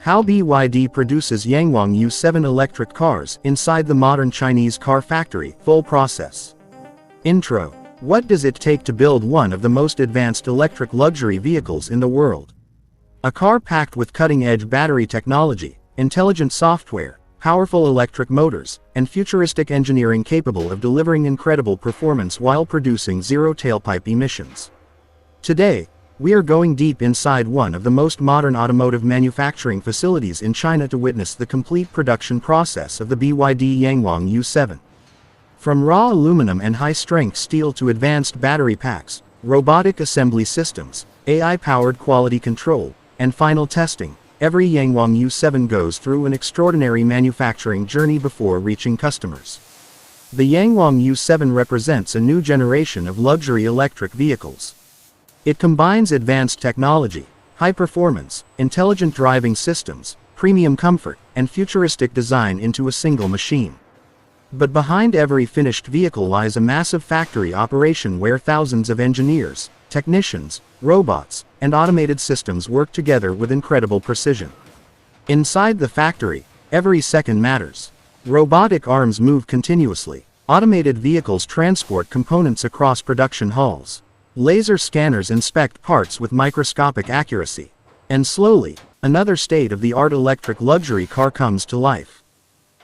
How BYD produces Yangwang U7 electric cars inside the modern Chinese car factory. Full process. Intro. What does it take to build one of the most advanced electric luxury vehicles in the world? A car packed with cutting-edge battery technology, intelligent software, powerful electric motors, and futuristic engineering capable of delivering incredible performance while producing zero tailpipe emissions. Today, we are going deep inside one of the most modern automotive manufacturing facilities in China to witness the complete production process of the BYD Yangwang U7. From raw aluminum and high-strength steel to advanced battery packs, robotic assembly systems, AI-powered quality control, and final testing, every Yangwang U7 goes through an extraordinary manufacturing journey before reaching customers. The Yangwang U7 represents a new generation of luxury electric vehicles. It combines advanced technology, high performance, intelligent driving systems, premium comfort, and futuristic design into a single machine. But behind every finished vehicle lies a massive factory operation where thousands of engineers, technicians, robots, and automated systems work together with incredible precision. Inside the factory, every second matters. Robotic arms move continuously. Automated vehicles transport components across production halls. Laser scanners inspect parts with microscopic accuracy. And slowly, another state-of-the-art electric luxury car comes to life.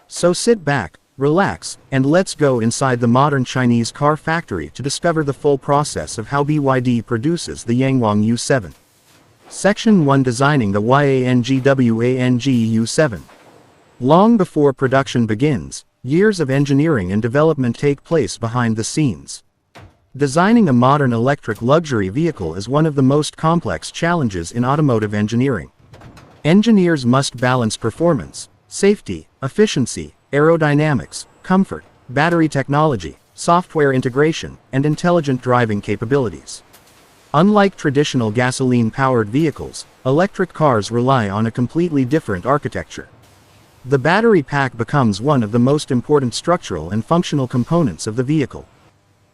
So sit back, relax, and let's go inside the modern Chinese car factory to discover the full process of how BYD produces the Yangwang U7. Section 1: Designing the Yangwang U7. Long before production begins, years of engineering and development take place behind the scenes. Designing a modern electric luxury vehicle is one of the most complex challenges in automotive engineering. Engineers must balance performance, safety, efficiency, aerodynamics, comfort, battery technology, software integration, and intelligent driving capabilities. Unlike traditional gasoline-powered vehicles, electric cars rely on a completely different architecture. The battery pack becomes one of the most important structural and functional components of the vehicle.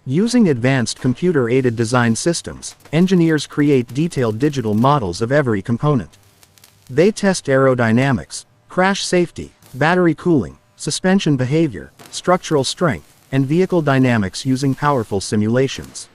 Using advanced computer-aided design systems, engineers create detailed digital models of every component. They test aerodynamics, crash safety, battery cooling, suspension behavior, structural strength, and vehicle dynamics using powerful simulations.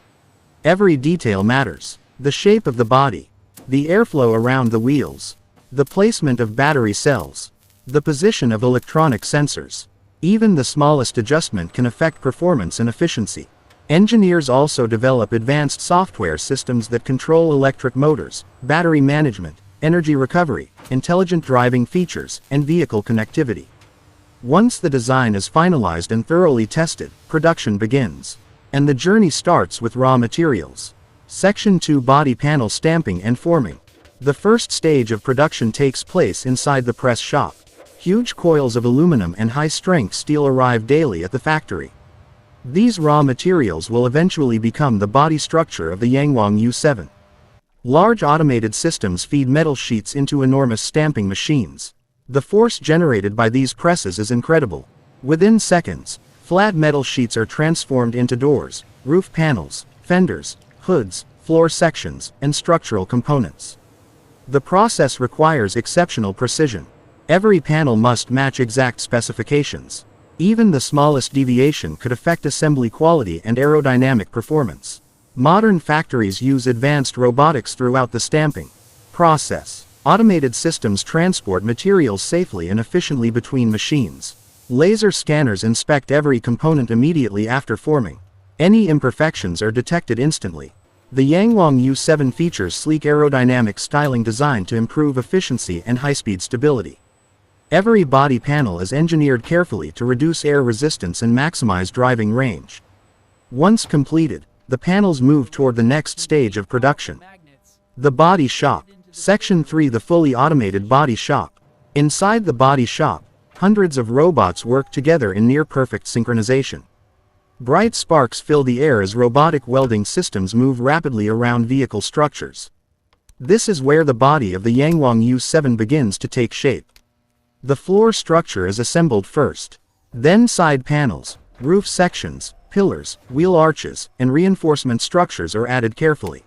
Every detail matters. The shape of the body, the airflow around the wheels, the placement of battery cells, the position of electronic sensors. Even the smallest adjustment can affect performance and efficiency. Engineers also develop advanced software systems that control electric motors, battery management, energy recovery, intelligent driving features, and vehicle connectivity. Once the design is finalized and thoroughly tested, production begins. And the journey starts with raw materials. Section 2: Body panel stamping and forming. The first stage of production takes place inside the press shop. Huge coils of aluminum and high-strength steel arrive daily at the factory. These raw materials will eventually become the body structure of the Yangwang U7. Large automated systems feed metal sheets into enormous stamping machines. The force generated by these presses is incredible. Within seconds, flat metal sheets are transformed into doors, roof panels, fenders, hoods, floor sections, and structural components. The process requires exceptional precision. Every panel must match exact specifications. Even the smallest deviation could affect assembly quality and aerodynamic performance. Modern factories use advanced robotics throughout the stamping process. Automated systems transport materials safely and efficiently between machines. Laser scanners inspect every component immediately after forming. Any imperfections are detected instantly. The Yangwang U7 features sleek aerodynamic styling designed to improve efficiency and high-speed stability. Every body panel is engineered carefully to reduce air resistance and maximize driving range. Once completed, the panels move toward the next stage of production. The body shop. Section 3: The fully automated body shop. Inside the body shop, hundreds of robots work together in near-perfect synchronization. Bright sparks fill the air as robotic welding systems move rapidly around vehicle structures. This is where the body of the Yangwang U7 begins to take shape. The floor structure is assembled first. Then side panels, roof sections, pillars, wheel arches, and reinforcement structures are added carefully.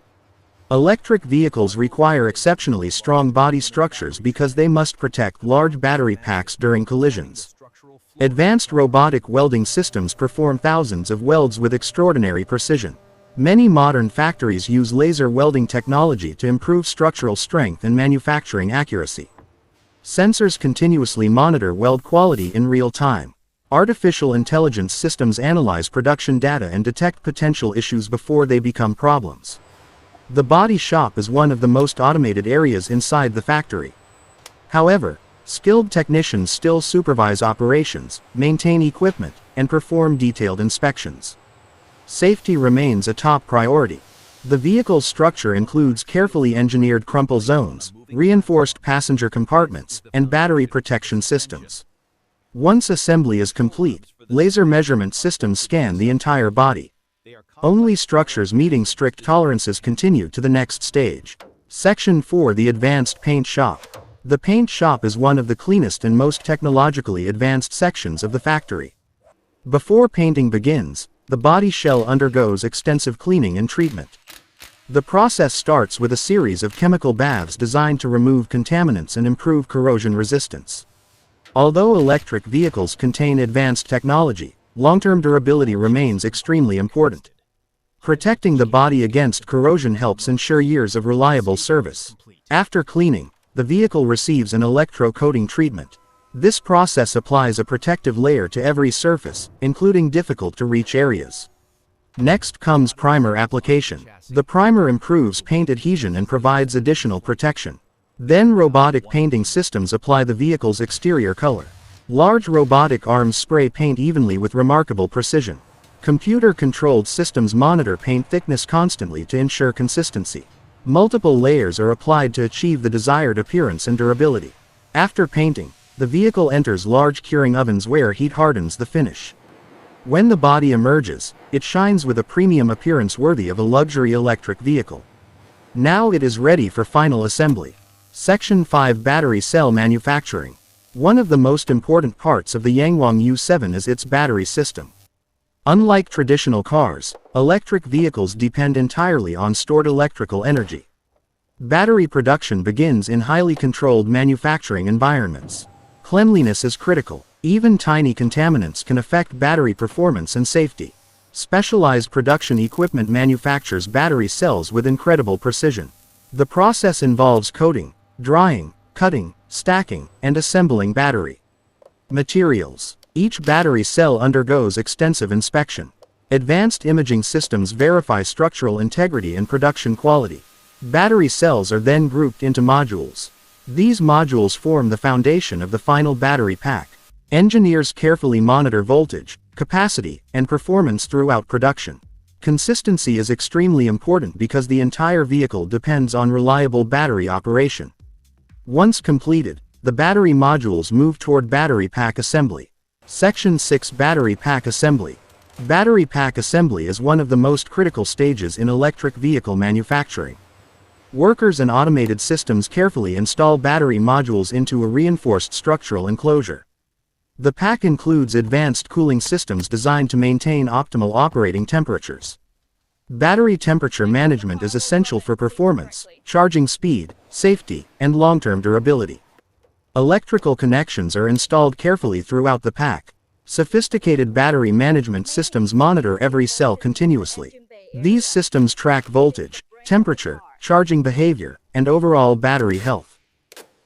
Electric vehicles require exceptionally strong body structures because they must protect large battery packs during collisions. Advanced robotic welding systems perform thousands of welds with extraordinary precision. Many modern factories use laser welding technology to improve structural strength and manufacturing accuracy. Sensors continuously monitor weld quality in real time. Artificial intelligence systems analyze production data and detect potential issues before they become problems. The body shop is one of the most automated areas inside the factory. However, skilled technicians still supervise operations, maintain equipment, and perform detailed inspections. Safety remains a top priority. The vehicle's structure includes carefully engineered crumple zones, reinforced passenger compartments, and battery protection systems. Once assembly is complete, laser measurement systems scan the entire body. Only structures meeting strict tolerances continue to the next stage. Section 4: The Advanced Paint Shop. The paint shop is one of the cleanest and most technologically advanced sections of the factory. Before painting begins, the body shell undergoes extensive cleaning and treatment. The process starts with a series of chemical baths designed to remove contaminants and improve corrosion resistance. Although electric vehicles contain advanced technology, long-term durability remains extremely important. Protecting the body against corrosion helps ensure years of reliable service. After cleaning, the vehicle receives an electro-coating treatment. This process applies a protective layer to every surface, including difficult-to-reach areas. Next comes primer application. The primer improves paint adhesion and provides additional protection. Then robotic painting systems apply the vehicle's exterior color. Large robotic arms spray paint evenly with remarkable precision. Computer-controlled systems monitor paint thickness constantly to ensure consistency. Multiple layers are applied to achieve the desired appearance and durability. After painting, the vehicle enters large curing ovens where heat hardens the finish. When the body emerges, it shines with a premium appearance worthy of a luxury electric vehicle. Now it is ready for final assembly. Section 5: Battery Cell Manufacturing. One of the most important parts of the Yangwang U7 is its battery system. Unlike traditional cars, electric vehicles depend entirely on stored electrical energy. Battery production begins in highly controlled manufacturing environments. Cleanliness is critical. Even tiny contaminants can affect battery performance and safety. Specialized production equipment manufactures battery cells with incredible precision. The process involves coating, drying, cutting, stacking, and assembling battery materials. Each battery cell undergoes extensive inspection. Advanced imaging systems verify structural integrity and production quality. Battery cells are then grouped into modules. These modules form the foundation of the final battery pack. Engineers carefully monitor voltage, capacity, and performance throughout production. Consistency is extremely important because the entire vehicle depends on reliable battery operation. Once completed, the battery modules move toward battery pack assembly. Section 6: Battery Pack Assembly. Battery pack assembly is one of the most critical stages in electric vehicle manufacturing. Workers and automated systems carefully install battery modules into a reinforced structural enclosure. The pack includes advanced cooling systems designed to maintain optimal operating temperatures. Battery temperature management is essential for performance, charging speed, safety, and long-term durability. Electrical connections are installed carefully throughout the pack. Sophisticated battery management systems monitor every cell continuously. These systems track voltage, temperature, charging behavior, and overall battery health.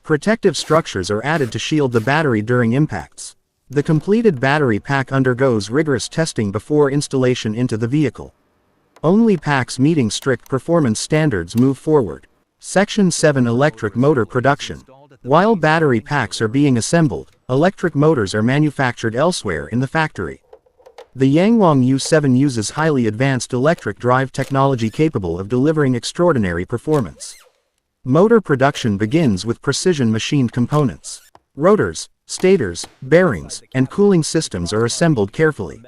Protective structures are added to shield the battery during impacts. The completed battery pack undergoes rigorous testing before installation into the vehicle. Only packs meeting strict performance standards move forward. Section 7: Electric Motor Production. While battery packs are being assembled, electric motors are manufactured elsewhere in the factory. The Yangwang U7 uses highly advanced electric drive technology capable of delivering extraordinary performance. Motor production begins with precision machined components. Rotors, stators, bearings, and cooling systems are assembled carefully.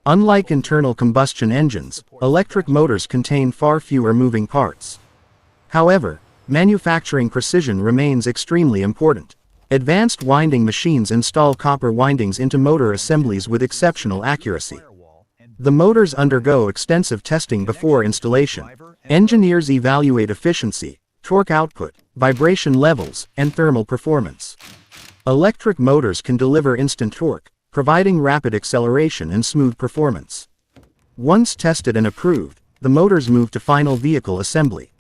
Unlike internal combustion engines, electric motors contain far fewer moving parts. However, manufacturing precision remains extremely important. Advanced winding machines install copper windings into motor assemblies with exceptional accuracy. The motors undergo extensive testing before installation. Engineers evaluate efficiency, torque output, vibration levels, and thermal performance. Electric motors can deliver instant torque, providing rapid acceleration and smooth performance. Once tested and approved, the motors move to final vehicle assembly.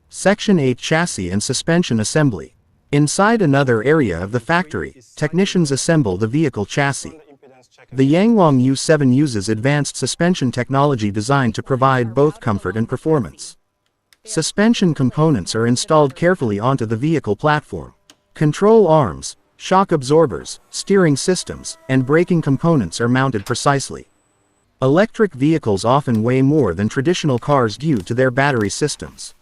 Section 8 Chassis and Suspension Assembly. Inside another area of the factory, technicians assemble the vehicle chassis. The Yangwang U7 uses advanced suspension technology designed to provide both comfort and performance. Suspension components are installed carefully onto the vehicle platform. Control arms, shock absorbers, steering systems, and braking components are mounted precisely. Electric vehicles often weigh more than traditional cars due to their battery systems.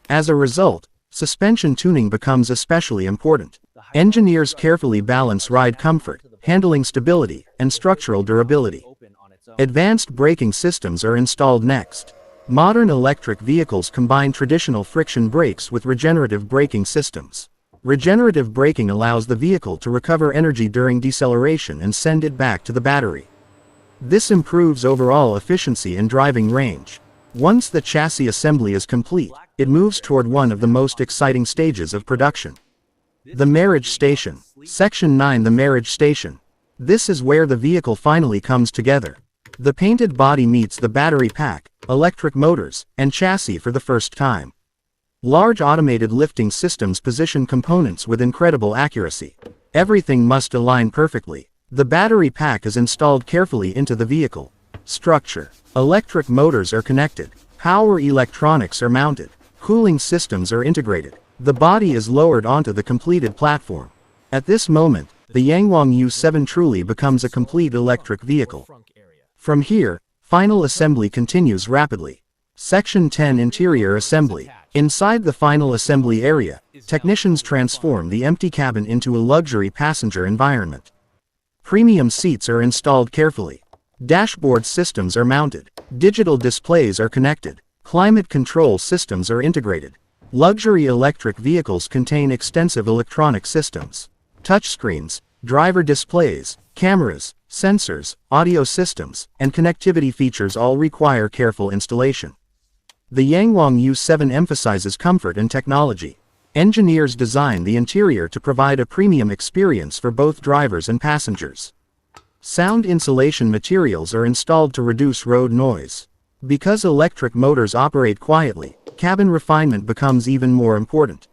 As a result, suspension tuning becomes especially important. Engineers carefully balance ride comfort, handling stability, and structural durability. Advanced braking systems are installed next. Modern electric vehicles combine traditional friction brakes with regenerative braking systems. Regenerative braking allows the vehicle to recover energy during deceleration and send it back to the battery. This improves overall efficiency and driving range. Once the chassis assembly is complete, it moves toward one of the most exciting stages of production. The marriage station. Section 9 The marriage station. This is where the vehicle finally comes together. The painted body meets the battery pack, electric motors, and chassis for the first time. Large automated lifting systems position components with incredible accuracy. Everything must align perfectly. The battery pack is installed carefully into the vehicle. Structure. Electric motors are connected. Power electronics are mounted. Cooling systems are integrated. The body is lowered onto the completed platform. At this moment, the Yangwang U7 truly becomes a complete electric vehicle. From here, final assembly continues rapidly. Section 10 Interior Assembly. Inside the final assembly area, technicians transform the empty cabin into a luxury passenger environment. Premium seats are installed carefully. Dashboard systems are mounted. Digital displays are connected. Climate control systems are integrated. Luxury electric vehicles contain extensive electronic systems. Touchscreens, driver displays, cameras, sensors, audio systems, and connectivity features all require careful installation. The Yangwang U7 emphasizes comfort and technology. Engineers design the interior to provide a premium experience for both drivers and passengers. Sound insulation materials are installed to reduce road noise. Because electric motors operate quietly, cabin refinement becomes even more important.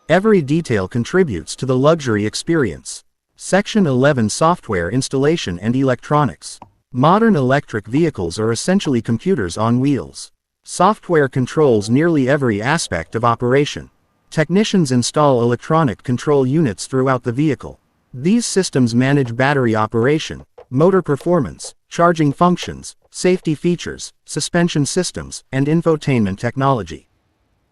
Every detail contributes to the luxury experience. Section 11 Software Installation and Electronics. Modern electric vehicles are essentially computers on wheels. Software controls nearly every aspect of operation. Technicians install electronic control units throughout the vehicle. These systems manage battery operation, motor performance, charging functions, safety features, suspension systems, and infotainment technology.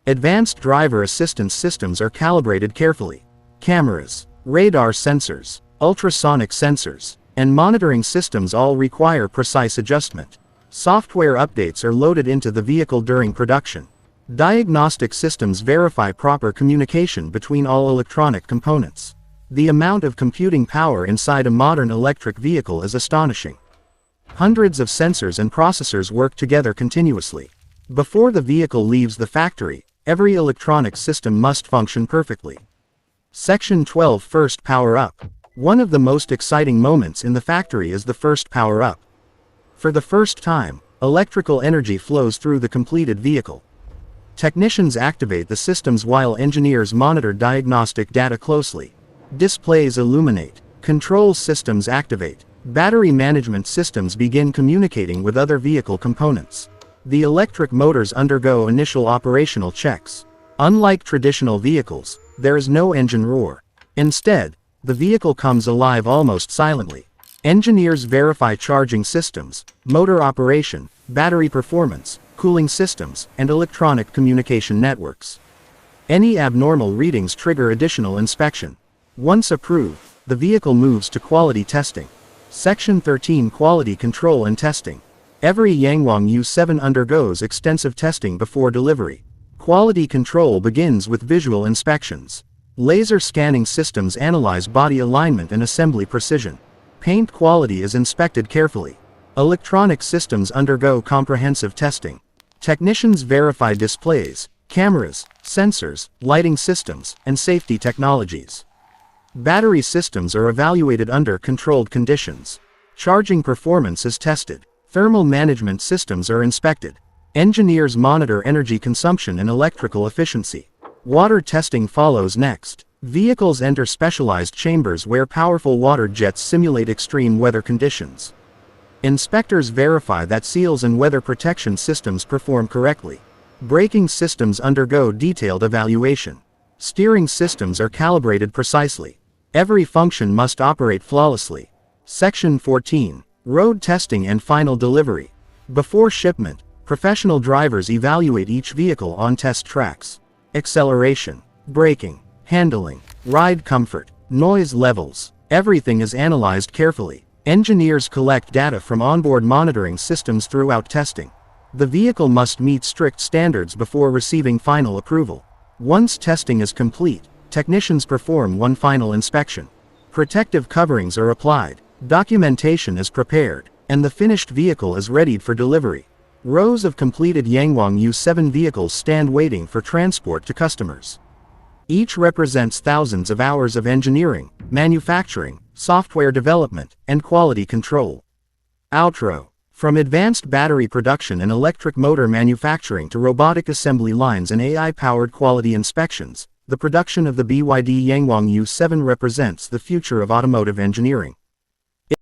Advanced driver assistance systems are calibrated carefully. Cameras, radar sensors, ultrasonic sensors, and monitoring systems all require precise adjustment. Software updates are loaded into the vehicle during production. Diagnostic systems verify proper communication between all electronic components. The amount of computing power inside a modern electric vehicle is astonishing. Hundreds of sensors and processors work together continuously. Before the vehicle leaves the factory, every electronic system must function perfectly. Section 12 First Power Up. One of the most exciting moments in the factory is the first power up. For the first time, electrical energy flows through the completed vehicle. Technicians activate the systems while engineers monitor diagnostic data closely. Displays illuminate. Control systems activate. Battery management systems begin communicating with other vehicle components. The electric motors undergo initial operational checks. Unlike traditional vehicles, there is no engine roar. Instead, the vehicle comes alive almost silently. Engineers verify charging systems, motor operation, battery performance, cooling systems, and electronic communication networks. Any abnormal readings trigger additional inspection. Once approved, the vehicle moves to quality testing. Section 13 Quality Control and Testing. Every Yangwang U7 undergoes extensive testing before delivery. Quality control begins with visual inspections. Laser scanning systems analyze body alignment and assembly precision. Paint quality is inspected carefully. Electronic systems undergo comprehensive testing. Technicians verify displays, cameras, sensors, lighting systems, and safety technologies. Battery systems are evaluated under controlled conditions. Charging performance is tested. Thermal management systems are inspected. Engineers monitor energy consumption and electrical efficiency. Water testing follows next. Vehicles enter specialized chambers where powerful water jets simulate extreme weather conditions. Inspectors verify that seals and weather protection systems perform correctly. Braking systems undergo detailed evaluation. Steering systems are calibrated precisely. Every function must operate flawlessly. Section 14. Road testing and final delivery. Before shipment, professional drivers evaluate each vehicle on test tracks. Acceleration, braking, handling, ride comfort, noise levels, everything is analyzed carefully. Engineers collect data from onboard monitoring systems throughout testing. The vehicle must meet strict standards before receiving final approval. Once testing is complete, technicians perform one final inspection. Protective coverings are applied, documentation is prepared, and the finished vehicle is readied for delivery. Rows of completed Yangwang U7 vehicles stand waiting for transport to customers. Each represents thousands of hours of engineering, manufacturing, software development, and quality control. Outro. From advanced battery production and electric motor manufacturing to robotic assembly lines and AI-powered quality inspections, the production of the BYD Yangwang U7 represents the future of automotive engineering.